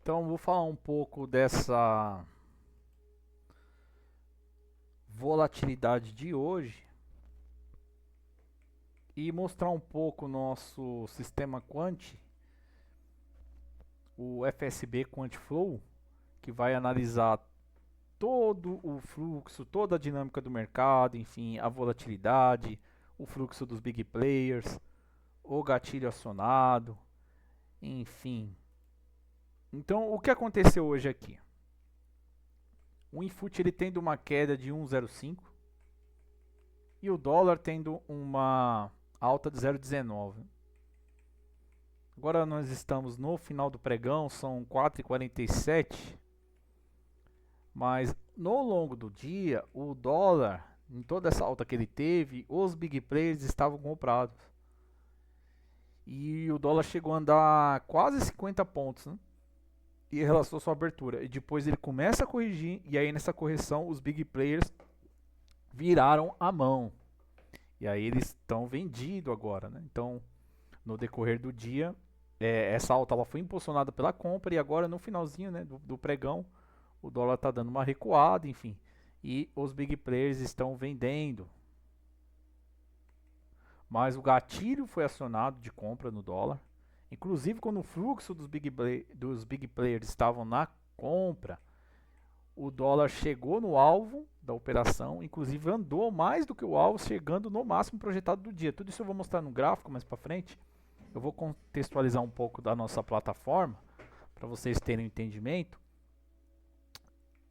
Então, vou falar um pouco dessa volatilidade de hoje e mostrar um pouco o nosso sistema Quant, o FSB Quant Flow, que vai analisar todo o fluxo, toda a dinâmica do mercado, enfim, a volatilidade, o fluxo dos big players, o gatilho acionado, enfim. Então, o que aconteceu hoje aqui? O Infut ele tendo uma queda de 1,05 e o dólar tendo uma alta de 0,19. Agora nós estamos no final do pregão, são 4h47, mas no longo do dia, o dólar, em toda essa alta que ele teve, os big players estavam comprados. E o dólar chegou a andar quase 50 pontos, né? Em relação à sua abertura. E depois ele começa a corrigir, e aí nessa correção os big players viraram a mão. E aí eles estão vendidos agora, né? Então, no decorrer do dia, essa alta ela foi impulsionada pela compra e agora no finalzinho, né, do pregão, o dólar está dando uma recuada, enfim. E os big players estão vendendo. Mas o gatilho foi acionado de compra no dólar. Inclusive quando o fluxo dos big players estavam na compra, o dólar chegou no alvo da operação, inclusive andou mais do que o alvo, chegando no máximo projetado do dia. Tudo isso eu vou mostrar no gráfico mais para frente. Eu vou contextualizar um pouco da nossa plataforma, para vocês terem um entendimento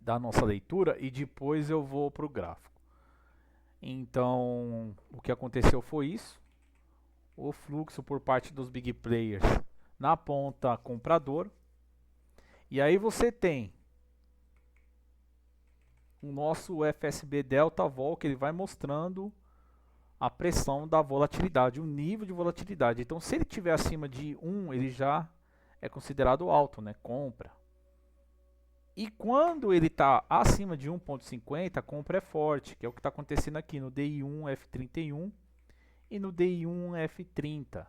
da nossa leitura, e depois eu vou para o gráfico. Então, o que aconteceu foi isso. O fluxo por parte dos big players na ponta comprador. E aí você tem o nosso FSB Delta Vol, que ele vai mostrando a pressão da volatilidade, o nível de volatilidade. Então, se ele estiver acima de 1, ele já é considerado alto, né? Compra. E quando ele está acima de 1,50, a compra é forte, que é o que está acontecendo aqui no DI1 F31 e no DI1 F30.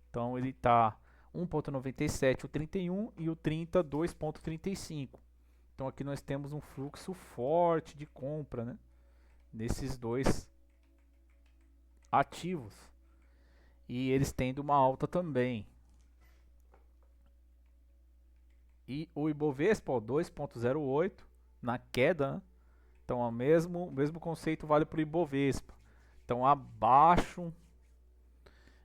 Então ele está 1,97 o 31 e o 30 2,35. Então aqui nós temos um fluxo forte de compra, né, nesses dois ativos. E eles tendo uma alta também. E o Ibovespa 2,08 na queda, né? Então o mesmo conceito vale para o Ibovespa. Então abaixo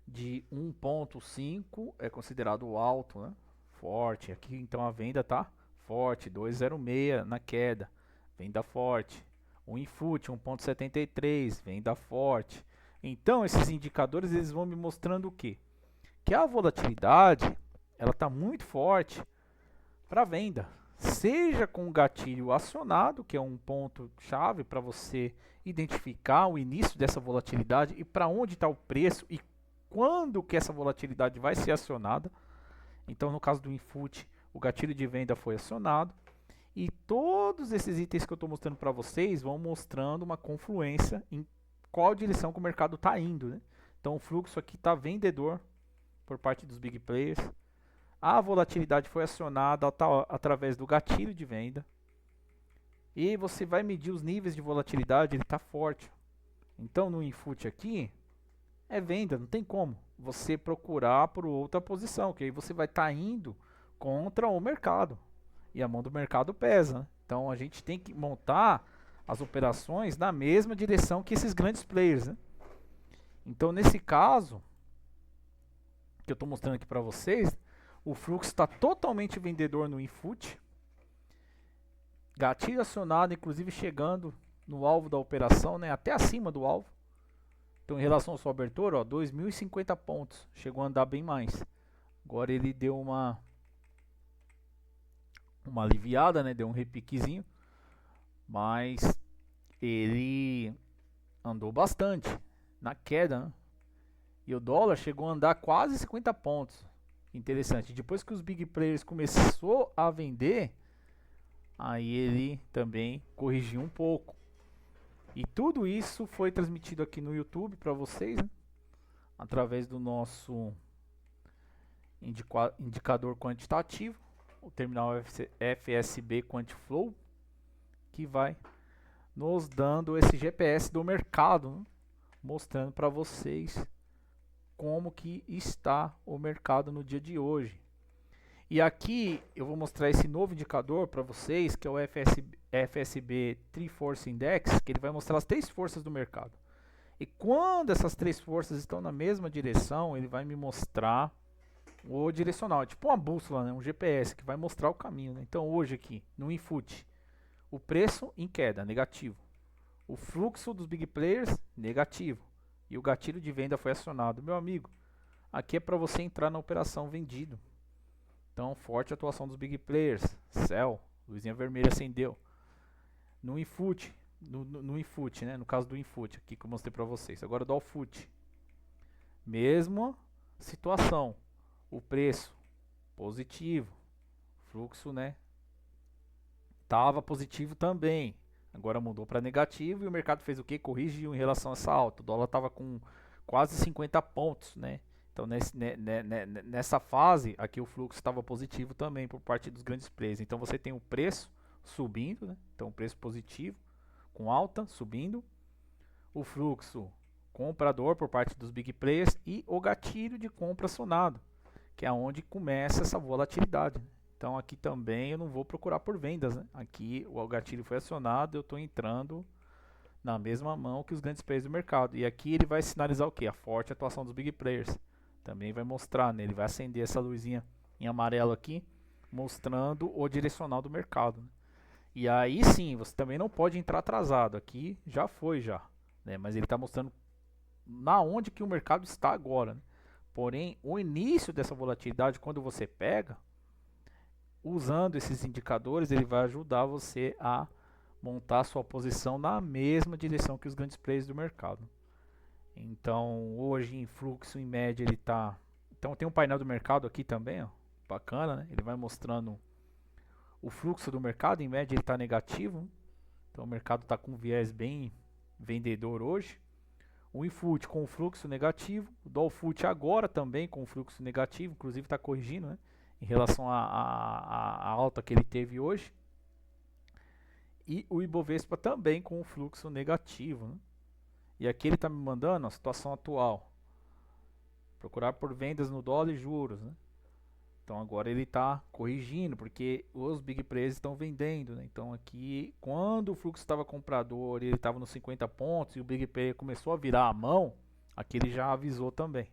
de 1,5 é considerado alto, né? Forte. Aqui então a venda tá forte, 2,06 na queda, venda forte. O Infut 1,73, venda forte. Então esses indicadores eles vão me mostrando o quê? Que a volatilidade ela está muito forte para venda, seja com o gatilho acionado, que é um ponto chave para você identificar o início dessa volatilidade e para onde está o preço e quando que essa volatilidade vai ser acionada. Então, no caso do Infut, o gatilho de venda foi acionado e todos esses itens que eu estou mostrando para vocês vão mostrando uma confluência em qual direção que o mercado está indo, né? Então, o fluxo aqui está vendedor por parte dos big players. A volatilidade foi acionada através do gatilho de venda. E você vai medir os níveis de volatilidade, ele está forte. Então, no Infut aqui, é venda, não tem como você procurar por outra posição, que aí você vai estar indo contra o mercado e a mão do mercado pesa, né? Então a gente tem que montar as operações na mesma direção que esses grandes players, né? Então nesse caso que eu estou mostrando aqui para vocês, o fluxo está totalmente vendedor no Infut, gatilho acionado, inclusive chegando no alvo da operação, né? Até acima do alvo. Então, em relação à sua abertura, ó, 2.050 pontos. Chegou a andar bem mais. Agora ele deu uma aliviada, né? Deu um repiquezinho. Mas ele andou bastante na queda, né? E o dólar chegou a andar quase 50 pontos. Interessante. Depois que os big players começou a vender, aí ele também corrigiu um pouco. E tudo isso foi transmitido aqui no YouTube para vocês, né? Através do nosso indicador quantitativo, o terminal FSB Quantiflow, que vai nos dando esse GPS do mercado, né? Mostrando para vocês como que está o mercado no dia de hoje. E aqui eu vou mostrar esse novo indicador para vocês, que é o FSB Three Force Index, que ele vai mostrar as 3 forças do mercado. E quando essas 3 forças estão na mesma direção, ele vai me mostrar o direcional, é tipo uma bússola, né? Um GPS que vai mostrar o caminho, né? Então hoje aqui, no Infut, o preço em queda, negativo. O fluxo dos big players, negativo. E o gatilho de venda foi acionado. Meu amigo, aqui é para você entrar na operação vendido. Então, forte atuação dos big players. Sell, luzinha vermelha acendeu. No Infut, no Infut, né? No caso do Infut, aqui que eu mostrei para vocês. Agora do Allfut. Mesma situação. O preço positivo. Fluxo, né? Tava positivo também. Agora mudou para negativo e o mercado fez o que? Corrigiu em relação a essa alta. O dólar estava com quase 50 pontos, né? Então nessa fase aqui o fluxo estava positivo também por parte dos grandes players. Então você tem o preço subindo, né? Então o preço positivo com alta subindo, o fluxo comprador por parte dos big players e o gatilho de compra acionado, que é onde começa essa volatilidade. Então aqui também eu não vou procurar por vendas, né? Aqui o gatilho foi acionado, eu estou entrando na mesma mão que os grandes players do mercado. E aqui ele vai sinalizar o que? A forte atuação dos big players. Também vai mostrar, né? Ele vai acender essa luzinha em amarelo aqui, mostrando o direcional do mercado, né? E aí sim, você também não pode entrar atrasado. Aqui já foi já, né? Mas ele está mostrando na onde que o mercado está agora, né? Porém, o início dessa volatilidade, quando você pega, usando esses indicadores, ele vai ajudar você a montar sua posição na mesma direção que os grandes players do mercado. Então, hoje em fluxo, em média, ele está... Então, tem um painel do mercado aqui também, ó, bacana, né? Ele vai mostrando o fluxo do mercado, em média ele está negativo, né? Então, o mercado está com um viés bem vendedor hoje. O Infut com o fluxo negativo, o Dolfut agora também com o fluxo negativo, inclusive está corrigindo, né? Em relação à alta que ele teve hoje. E o Ibovespa também com o fluxo negativo, né? E aqui ele está me mandando a situação atual. Procurar por vendas no dólar e juros, né? Então agora ele está corrigindo, porque os big players estão vendendo, né? Então aqui, quando o fluxo estava comprador e ele estava nos 50 pontos e o big player começou a virar a mão, aqui ele já avisou também.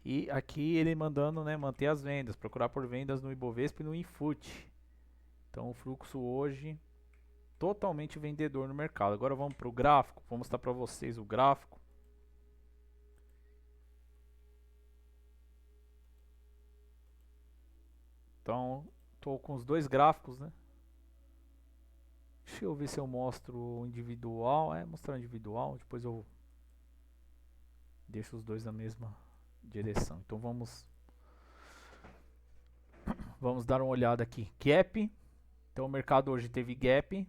E aqui ele mandando, né, manter as vendas, procurar por vendas no Ibovespa e no Infut. Então o fluxo hoje totalmente vendedor no mercado. Agora vamos para o gráfico, vou mostrar para vocês o gráfico. Então estou com os dois gráficos, né? Deixa eu ver se eu mostro o individual. Mostrar o individual, depois eu deixo os dois na mesma direção. Então vamos dar uma olhada aqui. Gap. Então o mercado hoje teve gap,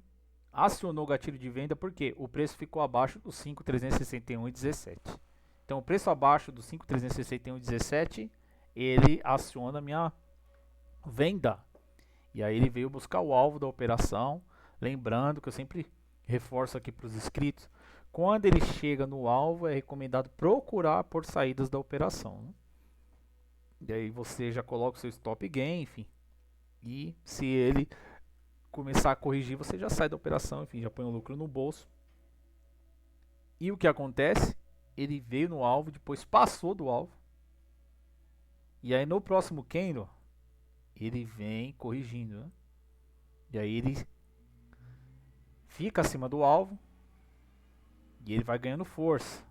acionou o gatilho de venda porque o preço ficou abaixo do 5.361,17. Então o preço abaixo do 5.361,17, ele aciona a minha venda. E aí ele veio buscar o alvo da operação. Lembrando que eu sempre reforço aqui para os inscritos, quando ele chega no alvo é recomendado procurar por saídas da operação, né? E aí você já coloca o seu stop gain, enfim. E se ele começar a corrigir, você já sai da operação, enfim, já põe o lucro no bolso. E o que acontece? Ele veio no alvo, depois passou do alvo. E aí no próximo candle, ele vem corrigindo, né? E aí ele fica acima do alvo e ele vai ganhando força.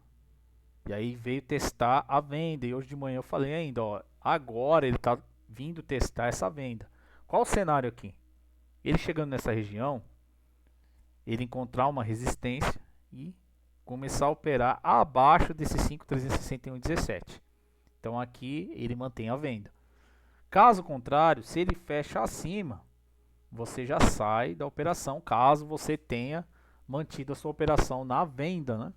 E aí veio testar a venda. E hoje de manhã eu falei ainda, ó, agora ele está vindo testar essa venda. Qual o cenário aqui? Ele chegando nessa região, ele encontrar uma resistência e começar a operar abaixo desse 5.361,17. Então aqui ele mantém a venda. Caso contrário, se ele fecha acima, você já sai da operação, caso você tenha mantido a sua operação na venda, né?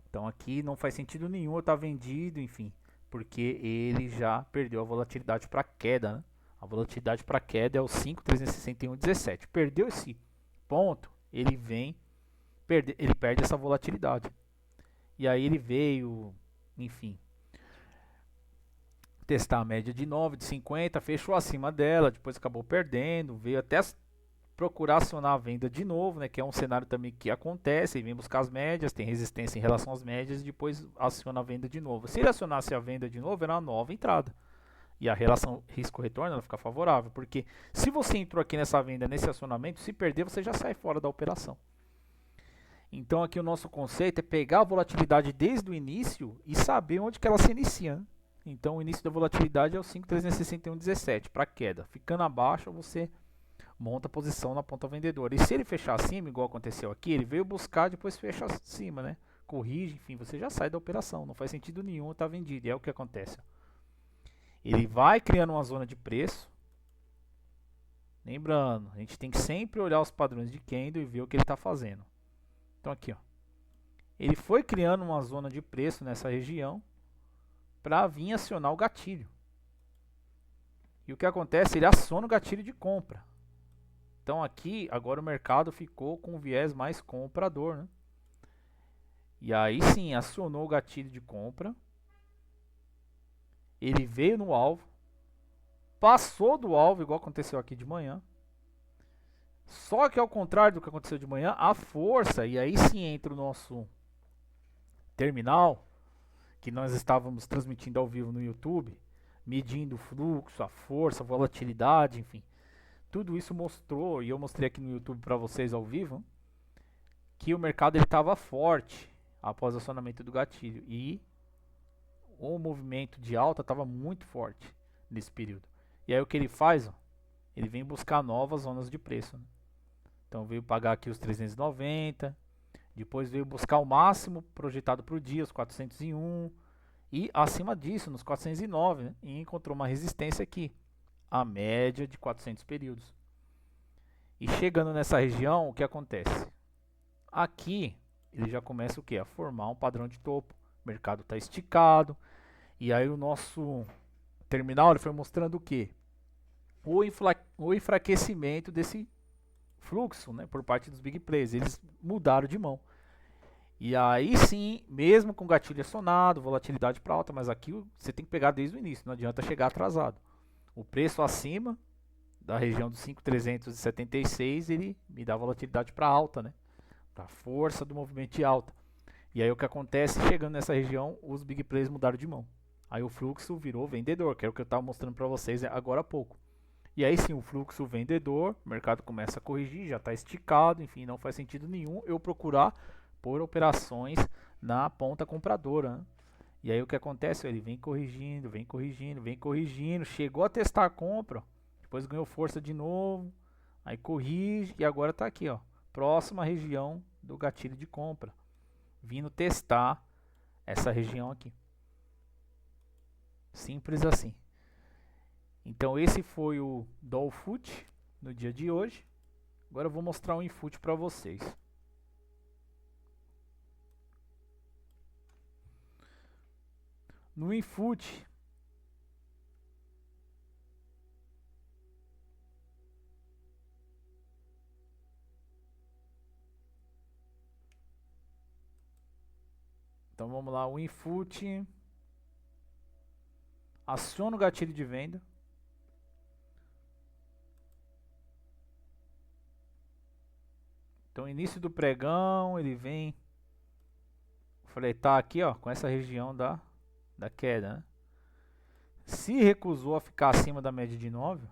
Então aqui não faz sentido nenhum eu estar vendido, enfim, porque ele já perdeu a volatilidade para queda, né? A volatilidade para queda é o 5,361,17. Perdeu esse ponto, ele perde essa volatilidade. E aí ele veio, enfim, testar a média de 9, de 50, fechou acima dela, depois acabou perdendo, veio até procurar acionar a venda de novo, né, que é um cenário também que acontece, ele vem buscar as médias, tem resistência em relação às médias e depois aciona a venda de novo. Se ele acionasse a venda de novo, era uma nova entrada. E a relação risco-retorno ela fica favorável, porque se você entrou aqui nessa venda, nesse acionamento, se perder, você já sai fora da operação. Então aqui o nosso conceito é pegar a volatilidade desde o início e saber onde que ela se inicia, né? Então o início da volatilidade é o 5,361,17 para queda. Ficando abaixo, você monta a posição na ponta vendedora. E se ele fechar acima, igual aconteceu aqui, ele veio buscar, depois fecha acima, né? Corrige, enfim, você já sai da operação. Não faz sentido nenhum estar vendido. E é o que acontece. Ele vai criando uma zona de preço. Lembrando, a gente tem que sempre olhar os padrões de candle e ver o que ele está fazendo. Então aqui, ó, ele foi criando uma zona de preço nessa região para vir acionar o gatilho. E o que acontece? Ele aciona o gatilho de compra. Então aqui, agora o mercado ficou com um viés mais comprador, né? E aí sim, acionou o gatilho de compra. Ele veio no alvo. Passou do alvo, igual aconteceu aqui de manhã. Só que ao contrário do que aconteceu de manhã, a força, e aí sim entra o nosso terminal, que nós estávamos transmitindo ao vivo no YouTube, medindo o fluxo, a força, a volatilidade, enfim. Tudo isso mostrou, e eu mostrei aqui no YouTube para vocês ao vivo, que o mercado estava forte após o acionamento do gatilho. E o movimento de alta estava muito forte nesse período. E aí o que ele faz? Ó, ele vem buscar novas zonas de preço, né? Então veio pagar aqui os 390, depois veio buscar o máximo projetado para o dia, os 401, e acima disso, nos 409, né? E encontrou uma resistência aqui, a média de 400 períodos. E chegando nessa região, o que acontece? Aqui ele já começa o que? A formar um padrão de topo. O mercado está esticado. E aí o nosso terminal ele foi mostrando o que? O enfraquecimento desse fluxo, né, por parte dos big players. Eles mudaram de mão. E aí sim, mesmo com gatilho acionado, volatilidade para alta, mas aqui você tem que pegar desde o início, não adianta chegar atrasado. O preço acima da região dos 5.376, ele me dá volatilidade para alta, né? Para força do movimento de alta. E aí o que acontece, chegando nessa região, os big players mudaram de mão. Aí o fluxo virou vendedor, que é o que eu estava mostrando para vocês agora há pouco. E aí sim, o fluxo vendedor, o mercado começa a corrigir, já está esticado, enfim, não faz sentido nenhum eu procurar por operações na ponta compradora, né? E aí o que acontece? Ele vem corrigindo, vem corrigindo, vem corrigindo, chegou a testar a compra, depois ganhou força de novo, aí corrige e agora está aqui, ó, próxima região do gatilho de compra, vindo testar essa região aqui. Simples assim. Então esse foi o Dolphoot no dia de hoje. Agora eu vou mostrar um Infoot para vocês. No Infoot, então vamos lá, o Infoot aciona o gatilho de venda. Então início do pregão, ele vem fletar aqui, ó, com essa região da queda, né? Se recusou a ficar acima da média de 9,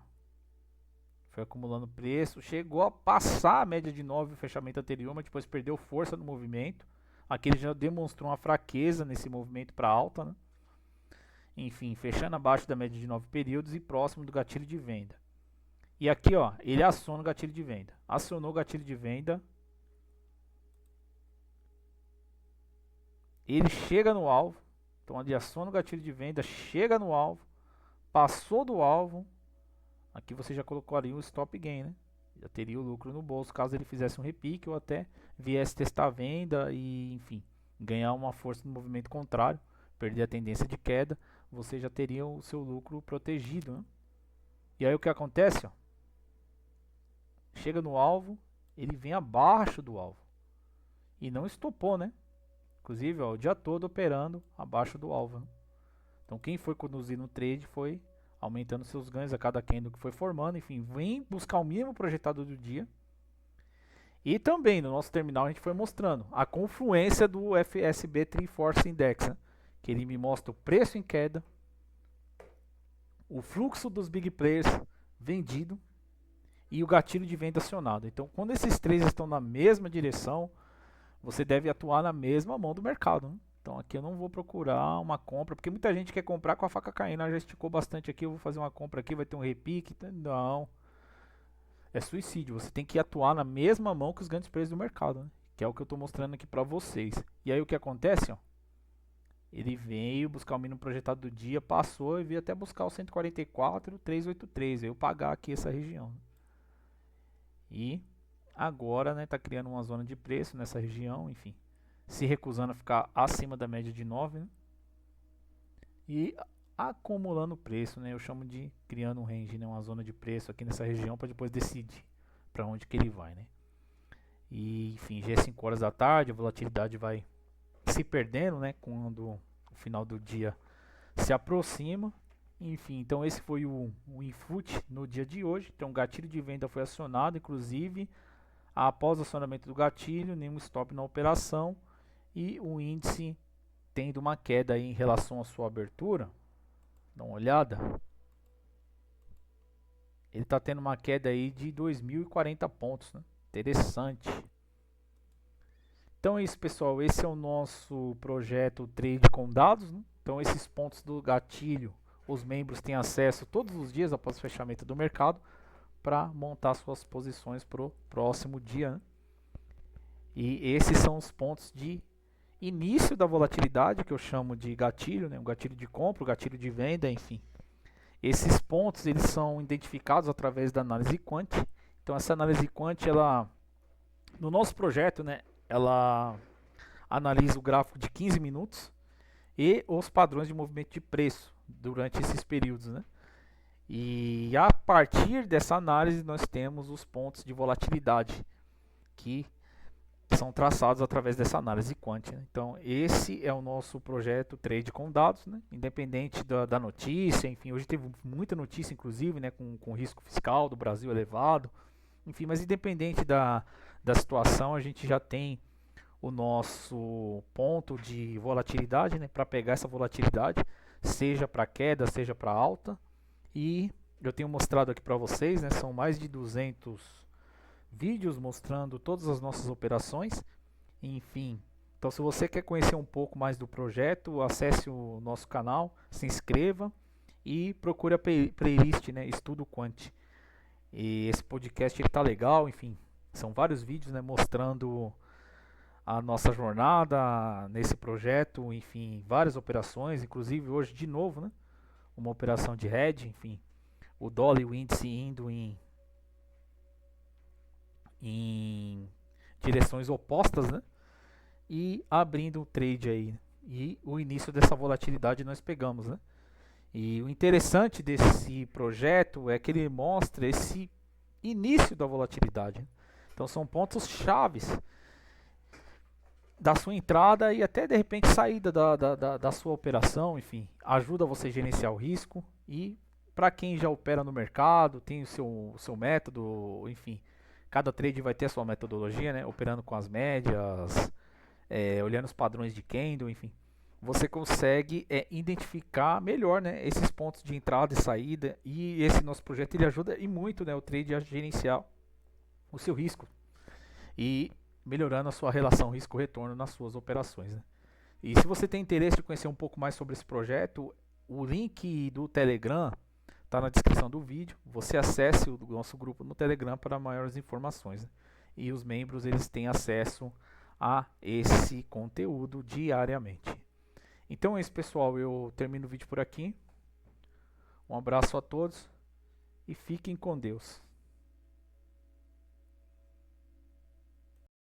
foi acumulando preço, chegou a passar a média de 9 no fechamento anterior, mas depois perdeu força no movimento. Aqui ele já demonstrou uma fraqueza nesse movimento para alta, né? Enfim, fechando abaixo da média de 9 períodos e próximo do gatilho de venda. E aqui, ó, ele aciona o gatilho de venda. Acionou o gatilho de venda. Ele chega no alvo. Então, ele aciona o gatilho de venda, chega no alvo, passou do alvo. Aqui você já colocaria o stop gain, né? Já teria o lucro no bolso caso ele fizesse um repique ou até viesse testar a venda e, enfim, ganhar uma força no movimento contrário, perder a tendência de queda, você já teria o seu lucro protegido, né? E aí o que acontece, ó, chega no alvo, ele vem abaixo do alvo e não estopou, né? Inclusive, ó, o dia todo operando abaixo do alvo, né? Então quem foi conduzir no trade foi aumentando seus ganhos a cada candle que foi formando, enfim, vem buscar o mínimo projetado do dia. E também no nosso terminal a gente foi mostrando a confluência do FSB Triforce Index, né? Que ele me mostra o preço em queda, o fluxo dos big players vendido e o gatilho de venda acionado. Então, quando esses três estão na mesma direção, você deve atuar na mesma mão do mercado, né? Então, aqui eu não vou procurar uma compra, porque muita gente quer comprar com a faca caindo. Já esticou bastante aqui, eu vou fazer uma compra aqui, vai ter um repique. Não, é suicídio. Você tem que atuar na mesma mão que os grandes players do mercado, né? Que é o que eu estou mostrando aqui para vocês. E aí o que acontece, ó? Ele veio buscar o mínimo projetado do dia, passou e veio até buscar o 144,383. Veio pagar aqui essa região. E agora, né, tá criando uma zona de preço nessa região, enfim, se recusando a ficar acima da média de 9, né? E acumulando preço, né? Eu chamo de criando um range, né, uma zona de preço aqui nessa região para depois decidir para onde que ele vai, né? E enfim, já é 5 horas da tarde, a volatilidade vai se perdendo, né, quando o final do dia se aproxima. Enfim, então esse foi o input no dia de hoje. Então o gatilho de venda foi acionado, inclusive após o acionamento do gatilho, nenhum stop na operação e o índice tendo uma queda aí em relação à sua abertura. Dá uma olhada. Ele está tendo uma queda aí de 2.040 pontos, né? Interessante. Então é isso, pessoal. Esse é o nosso projeto Trade com Dados, né? Então esses pontos do gatilho, os membros têm acesso todos os dias após o fechamento do mercado para montar suas posições para o próximo dia, né? E esses são os pontos de início da volatilidade, que eu chamo de gatilho, né? O gatilho de compra, o gatilho de venda, enfim. Esses pontos eles são identificados através da análise quant. Então essa análise quant, ela, no nosso projeto, né, ela analisa o gráfico de 15 minutos e os padrões de movimento de preço durante esses períodos, né? E a partir dessa análise nós temos os pontos de volatilidade que são traçados através dessa análise quant, né? Então esse é o nosso projeto Trade com Dados, né? Independente da notícia, enfim, hoje teve muita notícia inclusive, né, com risco fiscal do Brasil elevado, enfim, mas independente da situação, a gente já tem o nosso ponto de volatilidade, né, para pegar essa volatilidade, seja para queda, seja para alta. E eu tenho mostrado aqui para vocês, né, são mais de 200 vídeos mostrando todas as nossas operações. Enfim, então se você quer conhecer um pouco mais do projeto, acesse o nosso canal, se inscreva e procure a playlist, né, Estudo Quant. E esse podcast ele tá legal, enfim, são vários vídeos, né, mostrando a nossa jornada nesse projeto, enfim, várias operações, inclusive hoje de novo, né, uma operação de hedge, enfim, o dólar e o índice indo em direções opostas, né, e abrindo o trade aí, né, e o início dessa volatilidade nós pegamos, né. E o interessante desse projeto é que ele mostra esse início da volatilidade, né? Então são pontos chaves da sua entrada e até de repente saída da sua operação, enfim, ajuda você a gerenciar o risco. E para quem já opera no mercado, tem o seu método, enfim, cada trade vai ter a sua metodologia, né? Operando com as médias, olhando os padrões de candle, enfim, você consegue identificar melhor, né, esses pontos de entrada e saída. E esse nosso projeto ele ajuda e muito, né, o trade a gerenciar o seu risco e melhorando a sua relação risco-retorno nas suas operações, né? E se você tem interesse de conhecer um pouco mais sobre esse projeto, o link do Telegram está na descrição do vídeo. Você acesse o nosso grupo no Telegram para maiores informações, né? E os membros eles têm acesso a esse conteúdo diariamente. Então é isso, pessoal, eu termino o vídeo por aqui. Um abraço a todos e fiquem com Deus.